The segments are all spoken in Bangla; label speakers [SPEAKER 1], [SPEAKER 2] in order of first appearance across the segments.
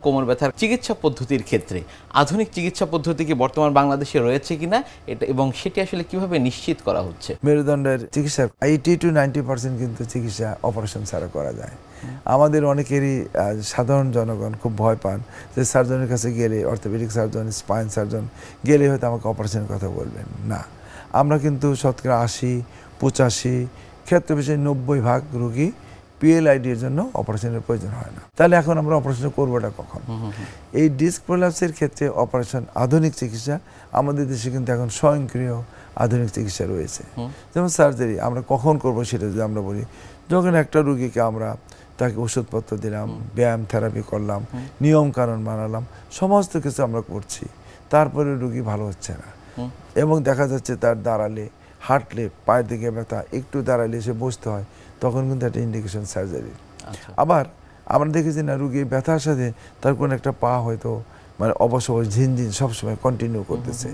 [SPEAKER 1] কোমর ব্যথার চিকিৎসা পদ্ধতির ক্ষেত্রে আধুনিক চিকিৎসা পদ্ধতি কি বর্তমান বাংলাদেশে রয়েছে কিনা এটা এবং সেটি আসলে কিভাবে নিশ্চিত করা হচ্ছে?
[SPEAKER 2] মেরুদণ্ডের চিকিৎসা 80 to 90% কিন্তু চিকিৎসা অপারেশন ছাড়া করা যায়। আমাদের অনেকেরই সাধারণ জনগণ খুব ভয় পান যে সার্জনের কাছে গেলে, অর্থোপেডিক সার্জন, স্পাইন সার্জন গেলে হয়তো আমাকে অপারেশনের কথা বলবেন না। আমরা কিন্তু শতকরা 80-85 ক্ষেত্রে বেশি 90% রোগী PLID-এর জন্য অপারেশনের প্রয়োজন হয় না। তাহলে এখন আমরা অপারেশন করবোটা কখন? এই ডিস্ক প্রোলাপসের ক্ষেত্রে অপারেশন আধুনিক চিকিৎসা আমাদের দেশে কিন্তু এখন স্বয়ংক্রিয় আধুনিক চিকিৎসা রয়েছে। যেমন সার্জারি আমরা কখন করব সেটা যদি আমরা বলি, যখন একটা রোগীকে আমরা তাকে ওষুধপত্র দিলাম, ব্যায়াম থেরাপি করলাম, নিয়ম কানুন বানালাম, সমস্ত কিছু আমরা করছি, তারপরে রোগী ভালো হচ্ছে না এবং দেখা যাচ্ছে তার দাঁড়ালে, হাঁটলে পায়ের দিকে ব্যথা, একটু দাঁড়ালে এসে বসতে হয়, তখন কিন্তু একটা ইন্ডিকেশন সার্জারি। আবার আমরা দেখেছি না রোগীর ব্যথার সাথে তার কোনো একটা পা হয়তো মানে অবসর ঝিনঝিন সবসময় কন্টিনিউ করতেছে,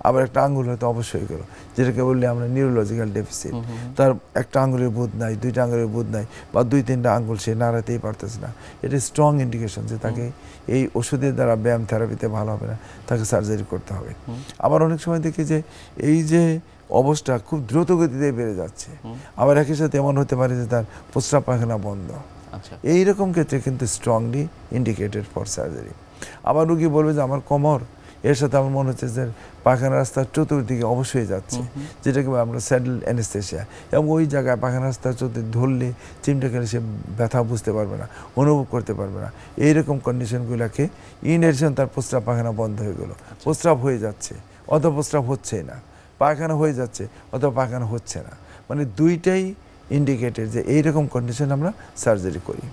[SPEAKER 2] আবার একটা আঙ্গুল হয়তো অবশ্যই গেল, যেটাকে বললে আমরা নিউরোলজিক্যাল ডেফিসিট। তার একটা আঙ্গুলের বুধ নাই, দুইটা আঙ্গুলের বুধ নাই, বা 2-3টা আঙ্গুল সে নাড়াতেই পারতেছে না। এটা স্ট্রং ইন্ডিকেশন যে তাকে এই ওষুধের দ্বারা ব্যায়াম থেরাপিতে ভালো হবে না, তাকে সার্জারি করতে হবে। আবার অনেক সময় দেখি যে এই যে অবস্থা খুব দ্রুত গতিতে বেড়ে যাচ্ছে, আবার একই সাথে এমন হতে পারে যে তার প্রস্রাব পায়খানা বন্ধ। এইরকম ক্ষেত্রে কিন্তু স্ট্রংলি ইন্ডিকেটেড ফর সার্জারি। আবার রুগী বলবে যে আমার কোমর, এর সাথে আমার মনে হচ্ছে যে পায়খানা রাস্তার চতুর্দিকে অবশ্যই যাচ্ছে, যেটাকে আমরা স্যাডেল অ্যানেস্থেসিয়া, এবং ওই জায়গায় পায়খানা রাস্তার চতুর্দিকে ধরলে চিমটা খেলে সে ব্যথা বুঝতে পারবে না, অনুভব করতে পারবে না। এইরকম কন্ডিশনগুলোকে ইনহেরিশন, তার প্রস্রাব পায়খানা বন্ধ হয়ে গেল, প্রস্রাব হয়ে যাচ্ছে অথবা প্রস্রাব হচ্ছেই না, পায়খানা হয়ে যাচ্ছে অথবা পায়খানা হচ্ছে না, মানে দুইটাই ইন্ডিকেটেড যে এইরকম কন্ডিশন আমরা সার্জারি করি।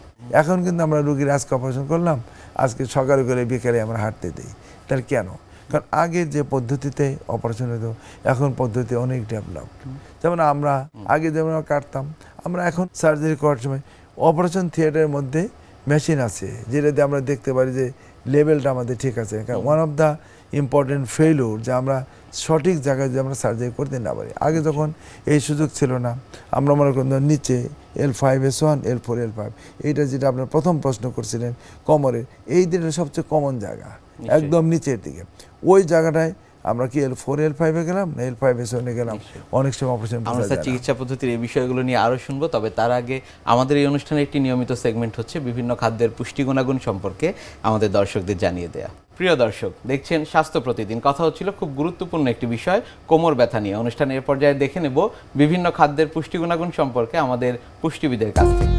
[SPEAKER 2] এখন কিন্তু আমরা রোগীর আজকে অপারেশন করলাম, আজকে সকালে করে বিকেলে আমরা হাঁটতে দিই। তাহলে কেন? কারণ আগে যে পদ্ধতিতে অপারেশন হতো, এখন পদ্ধতি অনেক ডেভেলপ। যেমন আমরা আগে যেমন কাটতাম, আমরা এখন সার্জারি করার সময় অপারেশন থিয়েটারের মধ্যে মেশিন আছে, যেটাতে আমরা দেখতে পারি যে লেভেলটা আমাদের ঠিক আছে। কারণ one of the important failure যে আমরা সঠিক জায়গায় যে আমরা সার্জারি করতে না পারি। আগে যখন এই সুযোগ ছিল না, আমরা মনে করেন নিচে L5S1, L4, L5, এইটা যেটা আপনার প্রথম প্রশ্ন করছিলেন কোমরের, এই দিনের সবচেয়ে কমন জায়গা একদম নিচের দিকে, ওই জায়গাটায় আমরা কি L4, L5-এ গেলাম না L5S1-এ গেলাম, অনেক সময় অপারেশন।
[SPEAKER 1] আমরা চিকিৎসা পদ্ধতির এই বিষয়গুলো নিয়ে আরও শুনবো, তবে তার আগে আমাদের এই অনুষ্ঠানের একটি নিয়মিত সেগমেন্ট হচ্ছে বিভিন্ন খাদ্যের পুষ্টি গুণাগুণ সম্পর্কে আমাদের দর্শকদের জানিয়ে দেয়া। প্রিয় দর্শক, দেখছেন স্বাস্থ্য প্রতিদিন। কথা হচ্ছিল খুব গুরুত্বপূর্ণ একটি বিষয়, কোমর ব্যথা নিয়ে। অনুষ্ঠানের পর্যায়ে দেখে নেব বিভিন্ন খাদ্যের পুষ্টি গুণাগুণ সম্পর্কে আমাদের পুষ্টিবিদের কাছ থেকে।